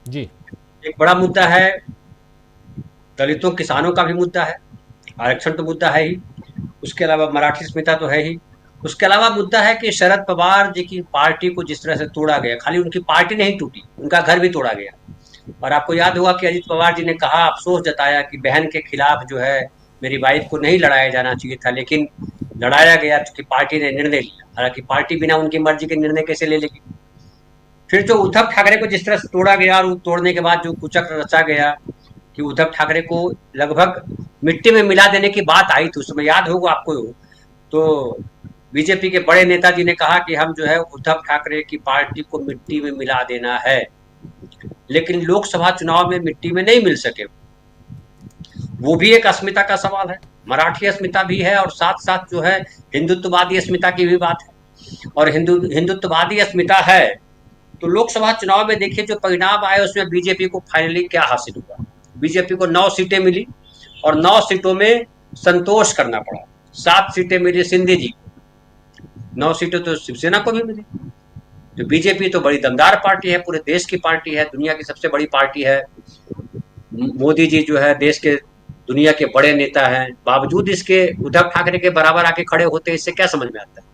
जी। एक बड़ा मुद्दा है, दलितों किसानों का भी मुद्दा है, आरक्षण तो मुद्दा है ही, उसके अलावा मराठी अस्मिता तो है ही, उसके अलावा मुद्दा है कि शरद पवार जी की पार्टी को जिस तरह से तोड़ा गया, खाली उनकी पार्टी नहीं टूटी, उनका घर भी तोड़ा गया। और आपको याद होगा कि अजित पवार जी ने कहा, अफसोस जताया कि बहन के खिलाफ जो है मेरी वाइफ को नहीं लड़ाया जाना चाहिए था, लेकिन लड़ाया गया क्योंकि पार्टी ने निर्णय लिया। हालांकि पार्टी बिना उनकी मर्जी के निर्णय कैसे ले लेगी। फिर जो उद्धव ठाकरे को जिस तरह से तोड़ा गया और तोड़ने के बाद जो कुचक्र रचा गया कि उद्धव ठाकरे को लगभग मिट्टी में मिला देने की बात आई थी, उस समय याद होगा आपको। तो बीजेपी के बड़े नेताजी ने कहा कि हम जो है उद्धव ठाकरे की पार्टी को मिट्टी में मिला देना है, लेकिन लोकसभा चुनाव में मिट्टी में नहीं मिल सके। वो भी एक अस्मिता का सवाल है, मराठी अस्मिता भी है, और साथ साथ जो है हिंदुत्ववादी अस्मिता की भी बात है। और हिंदुत्ववादी अस्मिता है तो लोकसभा चुनाव में देखिए जो परिणाम आए उसमें बीजेपी को फाइनली क्या हासिल हुआ। बीजेपी को 9 सीटें मिली और 9 सीटों में संतोष करना पड़ा। 7 सीटें मिली सिंधे जी को, 9 सीटें तो शिवसेना को भी मिली। तो बीजेपी तो बड़ी दमदार पार्टी है, पूरे देश की पार्टी है, दुनिया की सबसे बड़ी पार्टी है। मोदी जी जो है देश के दुनिया के बड़े नेता हैं, बावजूद इसके उद्धव ठाकरे के बराबर आके खड़े होते हैं। इससे क्या समझ में आता है?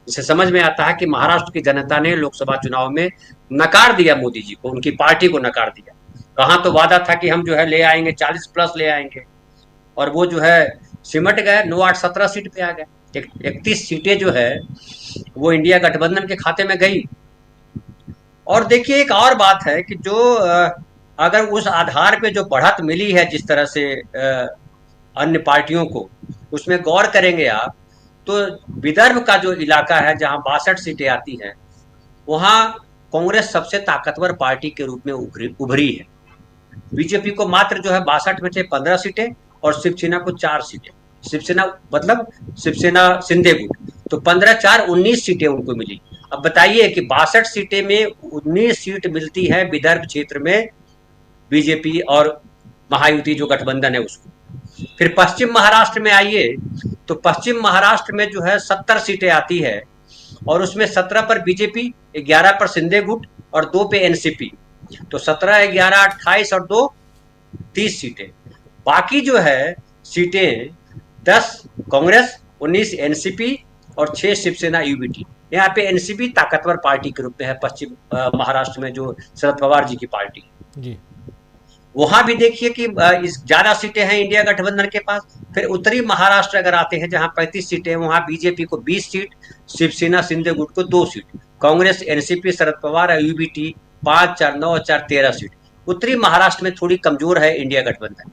इससे समझ में आता है कि महाराष्ट्र की जनता ने लोकसभा चुनाव में नकार दिया मोदी जी को, उनकी पार्टी को नकार दिया। कहाँ तो वादा था कि हम जो है ले आएंगे 40 प्लस ले आएंगे, और वो जो है सिमट गए, 9 8 17 सीट पे आ गए। 31 सीटें जो है वो इंडिया गठबंधन के खाते में गई। और देखिए एक और बात है कि जो अगर उस आधार पे जो बढ़त मिली है जिस तरह से अन्य पार्टियों को, उसमें गौर करेंगे आप तो विदर्भ का जो इलाका है जहां 62 सीटें आती हैं, वहां कांग्रेस सबसे ताकतवर पार्टी के रूप में उभरी है। बीजेपी को मात्र जो है 62 में से 15 सीटें और शिवसेना को 4 सीटें। शिवसेना मतलब शिवसेना सिंधे गुट, तो 15 4 19 सीटें उनको मिली। अब बताइए कि 62 सीटें में 19 सीट मिलती है विदर्भ क्षेत्र में बीजेपी और महायुति जो गठबंधन है उसको। फिर पश्चिम महाराष्ट्र में आइए तो पश्चिम महाराष्ट्र में जो है 70 सीटें आती है, और उसमें 17 पर बीजेपी, 11 पर सिंधे गुट और 2 पे एनसीपी। तो 17 11 28 और 2 30 सीटें। बाकी जो है सीटें 10 कांग्रेस, 19 एनसीपी और 6 शिवसेना यूबीटी। यहाँ पे एनसीपी ताकतवर पार्टी के रूप में है पश्चिम महाराष्ट्र में जो शरद पवार जी की पार्टी। जी। वहां भी देखिए कि इस ज्यादा सीटें हैं इंडिया गठबंधन के पास। फिर उत्तरी महाराष्ट्र अगर आते हैं जहां 35 सीटें हैं, वहां बीजेपी को 20 सीट, शिवसेना सिंधे गुट को 2 seat, Congress NCP Sharad Pawar UBT 5 4 9 4 13 seat. उत्तरी महाराष्ट्र में थोड़ी कमजोर है इंडिया गठबंधन।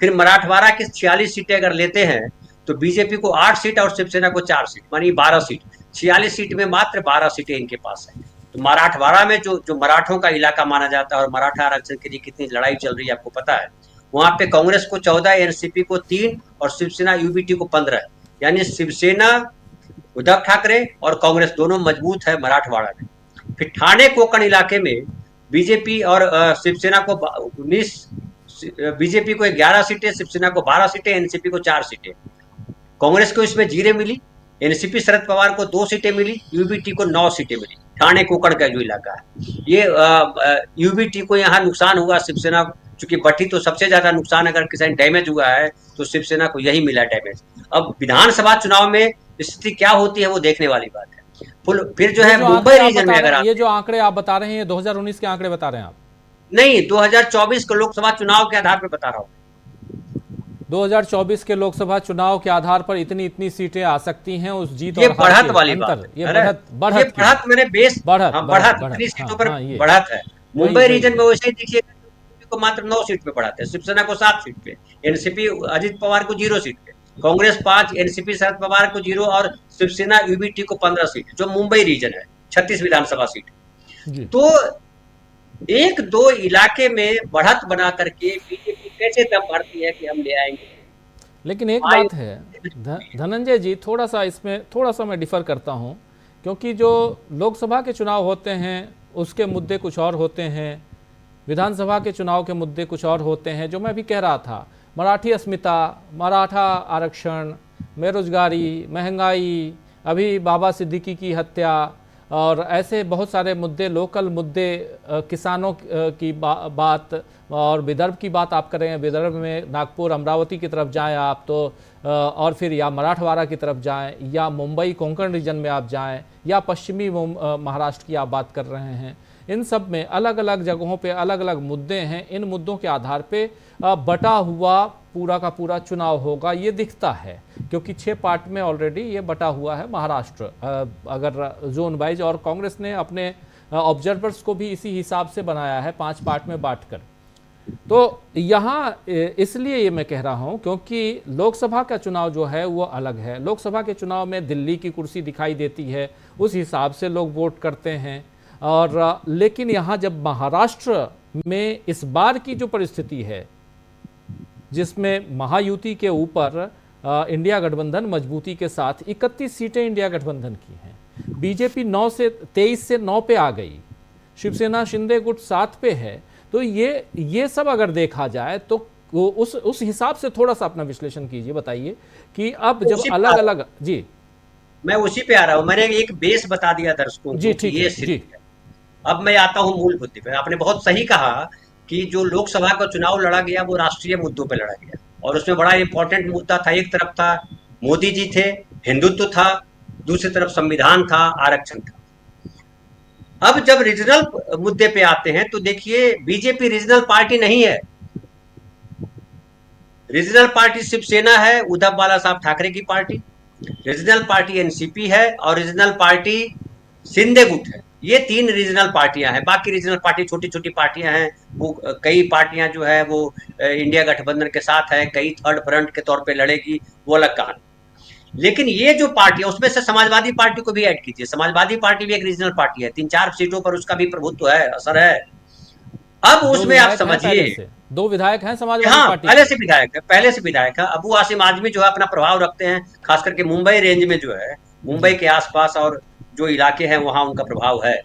फिर मराठवाड़ा की 46 सीटें अगर लेते हैं तो बीजेपी को 8 सीट और शिवसेना को 4 सीट, मानी 12 सीट। 46 सीट में मात्र 12 सीटें इनके पास है। तो मराठवाड़ा में जो जो मराठों का इलाका माना जाता है और मराठा आरक्षण के लिए कितनी लड़ाई चल रही है आपको पता है। वहां पे कांग्रेस को 14, एनसीपी को 3 और शिवसेना यूबीटी को 15। यानी शिवसेना, उद्धव ठाकरे और कांग्रेस दोनों मजबूत है मराठवाड़ा में। फिर ठाणे कोकण इलाके में बीजेपी और शिवसेना को 19, बीजेपी को 11 सीटें, शिवसेना को 12 सीटें, एनसीपी को 4 सीटें। कांग्रेस को इसमें जीरे मिली, एनसीपी शरद पवार को 2 सीटें मिली, यूबीटी को 9 सीटें मिली। ठाणे कोकण का जो इलाका है ये यूबीटी को यहाँ नुकसान हुआ। शिवसेना चूंकि बढ़ी तो सबसे ज्यादा नुकसान अगर किसी डैमेज हुआ है तो शिवसेना को यही मिला डैमेज। अब विधानसभा चुनाव में स्थिति क्या होती है वो देखने वाली बात है। फिर जो ये है जो आंकड़े मुंबई आप रीजन बता में रहे अगर हैं, ये आते जो हैं, आंकड़े आप बता रहे हैं, ये 2019 के आंकड़े बता रहे हैं आप? नहीं 2024 के लोकसभा चुनाव के आधार पर बता रहा हूँ। 2024 के लोकसभा चुनाव के आधार पर इतनी इतनी सीटें आ सकती हैं, उस जीत ये और हार बढ़त के वाली बात अंतर, ये है। अरे बढ़त ये बढ़त की बढ़त बात। मैंने बेस, बढ़त हाँ बढ़त बढ़त बढ़त, इतनी हाँ सीटों पर हाँ, ये बढ़त है। वही मुंबई वही रीजन में वही। वैसे ही देखिए को मात्र 9 सीट पे बढ़ाते हैं, शिवसेना को 7 सीट पे, एनसीपी अजित पवार को 0 सीट पे, कांग्रेस 5, एनसीपी शरद पवार को 0 और शिवसेना यूबीटी को 15 सीट, जो मुंबई रीजन है 36 विधानसभा सीट। जी। तो एक दो इलाके में बढ़त बना करके बीजेपी कैसे दम भरती है कि हम ले आएंगे। लेकिन एक आए बात है, धनंजय जी, थोड़ा सा इसमें थोड़ा सा मैं डिफर करता हूं, क्योंकि जो लोकसभा के चुनाव होते हैं उसके मुद्दे कुछ और होते हैं, विधानसभा के चुनाव के मुद्दे कुछ और होते हैं। जो मैं भी कह रहा था, मराठी अस्मिता, मराठा आरक्षण, बेरोजगारी, महंगाई, अभी बाबा सिद्दीकी की हत्या, और ऐसे बहुत सारे मुद्दे, लोकल मुद्दे, किसानों की बात और विदर्भ की बात आप करें, विदर्भ में नागपुर अमरावती की तरफ जाएं आप तो और फिर या मराठवाड़ा की तरफ जाएं या मुंबई कोंकण रीजन में आप जाएं या पश्चिमी महाराष्ट्र की आप बात कर रहे हैं, इन सब में अलग अलग जगहों पे अलग अलग मुद्दे हैं। इन मुद्दों के आधार पे बटा हुआ पूरा का पूरा चुनाव होगा ये दिखता है, क्योंकि 6 पार्ट में ऑलरेडी ये बटा हुआ है महाराष्ट्र, अगर जोन वाइज, और कांग्रेस ने अपने ऑब्जर्वर्स को भी इसी हिसाब से बनाया है 5 पार्ट में बांटकर। तो यहाँ इसलिए ये मैं कह रहा हूँ क्योंकि लोकसभा का चुनाव जो है वो अलग है। लोकसभा के चुनाव में दिल्ली की कुर्सी दिखाई देती है, उस हिसाब से लोग वोट करते हैं, और लेकिन यहाँ जब महाराष्ट्र में इस बार की जो परिस्थिति है जिसमें महायुति के ऊपर इंडिया गठबंधन मजबूती के साथ 31 सीटें इंडिया गठबंधन की हैं, बीजेपी 23 से 9 पे आ गई, शिवसेना शिंदे गुट 7 पे है, तो ये सब अगर देखा जाए तो उस हिसाब से थोड़ा सा अपना विश्लेषण कीजिए, बताइए कि अब जब अलग अलग, जी मैं उसी पे आ रहा हूँ। मैंने एक बेस बता दिया दर्शकों जी, को ठीक ये है स्थिति जी, है। अब मैं आता हूँ मूल मुद्दे पे। आपने बहुत सही कहा कि जो लोकसभा का चुनाव लड़ा गया वो राष्ट्रीय मुद्दों पे लड़ा गया, और उसमें बड़ा इंपॉर्टेंट मुद्दा था। एक तरफ था मोदी जी थे, हिंदुत्व था, दूसरी तरफ संविधान था, आरक्षण था। अब जब रीजनल मुद्दे पे आते हैं तो देखिए, बीजेपी रीजनल पार्टी नहीं है। रीजनल पार्टी शिवसेना है, उद्धव बाला साहब ठाकरे की पार्टी। रीजनल पार्टी एनसीपी है और रीजनल पार्टी शिंदे गुट है। ये 3 रीजनल पार्टियां हैं। बाकी रीजनल पार्टी छोटी छोटी पार्टियां हैं, वो कई पार्टियां जो है वो इंडिया गठबंधन के साथ है, कई थर्ड फ्रंट के तौर पे लड़ेगी, वो अलग कहानी। लेकिन ये जो पार्टी है उसमें से समाजवादी पार्टी को भी ऐड कीजिए। समाजवादी पार्टी भी एक रीजनल पार्टी है, 3-4 सीटों पर उसका भी प्रभुत्व है, असर है। अब उसमें आप समझिए, 2 विधायक हैं समाजवादी हाँ, पार्टी पहले से विधायक है। अबू आसिम आजमी जो है अपना प्रभाव रखते हैं, खास करके मुंबई रेंज में, जो है मुंबई के आसपास और जो इलाके हैं वहां उनका प्रभाव है।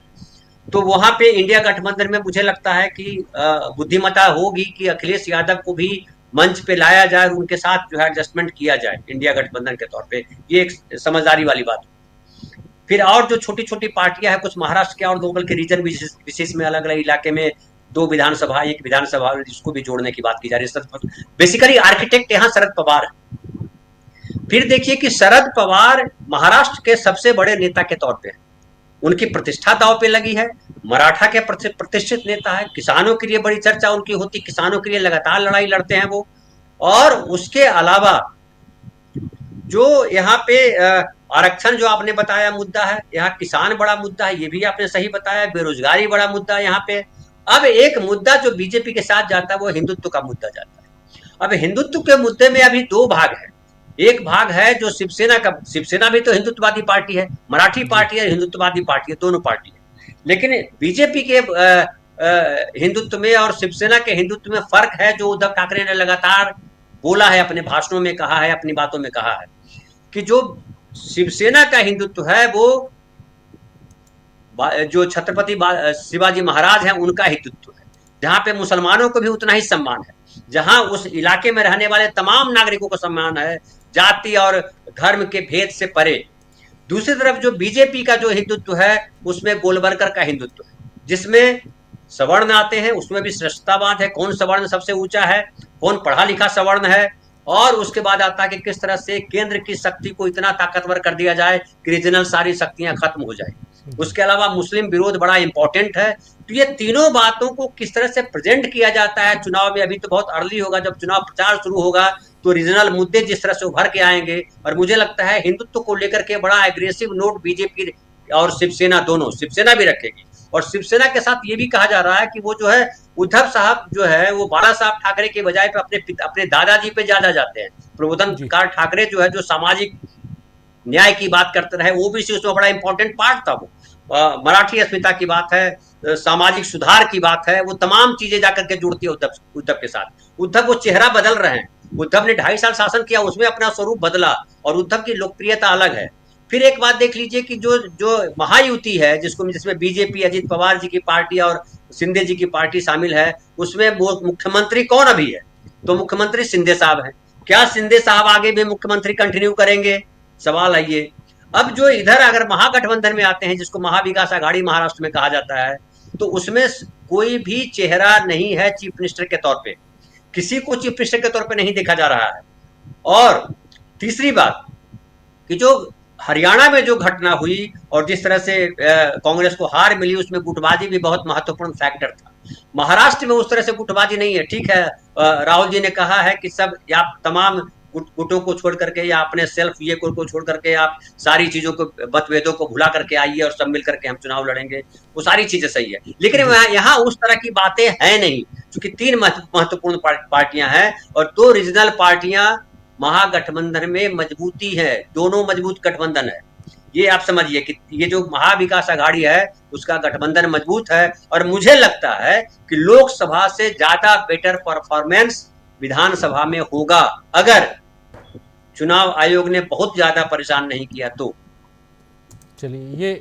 तो वहां पे इंडिया गठबंधन में मुझे लगता है कि बुद्धिमत्ता होगी कि अखिलेश यादव को भी मंच पे लाया जाए और उनके साथ जो है एडजस्टमेंट किया जाए इंडिया गठबंधन के तौर पे। ये एक समझदारी वाली बात। फिर और जो छोटी छोटी पार्टियां हैं, कुछ महाराष्ट्र के और लोकल के रीजन विशेष में अलग अलग इलाके में 2 विधानसभा, 1 विधानसभा, जिसको भी जोड़ने की बात की जा रही है। बेसिकली आर्किटेक्ट यहाँ शरद पवार है। फिर देखिए कि शरद पवार महाराष्ट्र के सबसे बड़े नेता के तौर पे, उनकी प्रतिष्ठा दांव पे लगी है। मराठा के प्रतिष्ठित नेता है, किसानों के लिए बड़ी चर्चा उनकी होती, किसानों के लिए लगातार लड़ाई लड़ते हैं वो। और उसके अलावा जो यहाँ पे आरक्षण जो आपने बताया मुद्दा है, यहाँ किसान बड़ा मुद्दा है, ये भी आपने सही बताया। बेरोजगारी बड़ा मुद्दा है यहाँ पे। अब एक मुद्दा जो बीजेपी के साथ जाता है वो हिंदुत्व का मुद्दा जाता है। अब हिंदुत्व के मुद्दे में अभी 2 भाग है। एक भाग है जो शिवसेना का, शिवसेना भी तो हिंदुत्ववादी पार्टी है, मराठी पार्टी है, हिंदुत्ववादी पार्टी है, दोनों पार्टी है। लेकिन बीजेपी के हिंदुत्व में और शिवसेना के हिंदुत्व में फर्क है, जो उद्धव ठाकरे ने लगातार बोला है, अपने भाषणों में कहा है, अपनी बातों में कहा है कि जो शिवसेना का हिंदुत्व है वो जो छत्रपति शिवाजी महाराज हैं उनका हिंदुत्व है, जहां पे मुसलमानों को भी उतना ही सम्मान है, जहां उस इलाके में रहने वाले तमाम नागरिकों को सम्मान है, जाति और धर्म के भेद से परे। दूसरी तरफ जो बीजेपी का जो हिंदुत्व है उसमें गोलवलकर का हिंदुत्व है, जिसमें सवर्ण आते हैं, उसमें भी श्रेष्ठतावाद है, कौन सवर्ण सबसे ऊंचा है, कौन पढ़ा लिखा सवर्ण है, और उसके बाद आता है कि किस तरह से केंद्र की शक्ति को इतना ताकतवर कर दिया जाए कि रीजनल सारी शक्तियां खत्म हो जाए। उसके अलावा मुस्लिम विरोध बड़ा इंपॉर्टेंट है। तो ये तीनों बातों को किस तरह से प्रेजेंट किया जाता है चुनाव में, अभी तो बहुत अर्ली होगा, जब चुनाव प्रचार शुरू होगा तो रीजनल मुद्दे जिस तरह से उभर के आएंगे। और मुझे लगता है हिंदुत्व को लेकर के बड़ा एग्रेसिव नोट बीजेपी और शिवसेना, दोनों, शिवसेना भी रखेगी। और शिवसेना के साथ ये भी कहा जा रहा है कि वो जो है उद्धव साहब जो है वो बाला साहब ठाकरे के बजाय पे अपने दादाजी पे ज्यादा जाते हैं। प्रबोधनकार ठाकरे जो है, जो सामाजिक न्याय की बात करते रहे, वो भी उसमें बड़ा इंपॉर्टेंट पार्ट था। वो मराठी अस्मिता की बात है, सामाजिक सुधार की बात है, वो तमाम चीजें जाकर के जुड़ती है उद्धव के साथ। उद्धव वो चेहरा बदल रहे हैं। उद्धव ने 2.5 साल शासन किया, उसमें अपना स्वरूप बदला और उद्धव की लोकप्रियता अलग है। फिर एक बात देख लीजिए कि जो महायुति है, जिसमें बीजेपी, अजीत पवार जी की पार्टी और शिंदे जी की पार्टी शामिल है, उसमें मुख्यमंत्री कौन अभी है? तो मुख्यमंत्री शिंदे साहब हैं। क्या शिंदे साहब आगे भी मुख्यमंत्री कंटिन्यू करेंगे? सवाल है ये। अब जो इधर अगर महागठबंधन में आते हैं, जिसको महाविकास आघाड़ी महाराष्ट्र में कहा जाता है, तो उसमें कोई भी चेहरा नहीं है चीफ मिनिस्टर के तौर पे, किसी को चीफ मिनिस्टर के तौर पे नहीं देखा जा रहा है। और तीसरी बात कि जो हरियाणा में जो घटना हुई और जिस तरह से कांग्रेस को हार मिली, उसमें गुटबाजी भी बहुत महत्वपूर्ण फैक्टर था। महाराष्ट्र में उस तरह से गुटबाजी नहीं है। ठीक है, राहुल जी ने कहा है कि सब आप तमाम गुटों को छोड़ करके या अपने सेल्फ ये को छोड़ करके आप सारी चीजों को, मतभेदों को भुला करके आइए और सब मिल करके हम चुनाव लड़ेंगे, वो सारी चीजें सही है। लेकिन यहाँ उस तरह की बातें हैं नहीं, क्योंकि तीन महत्वपूर्ण पार्टियां हैं और दो रीजनल पार्टियां महागठबंधन में मजबूती है, दोनों मजबूत गठबंधन है। ये आप समझिए कि ये जो महाविकास आघाड़ी है उसका गठबंधन मजबूत है, और मुझे लगता है कि लोकसभा से ज्यादा बेटर परफॉर्मेंस विधानसभा में होगा, अगर चुनाव आयोग ने बहुत ज्यादा परेशान नहीं किया तो। चलिए,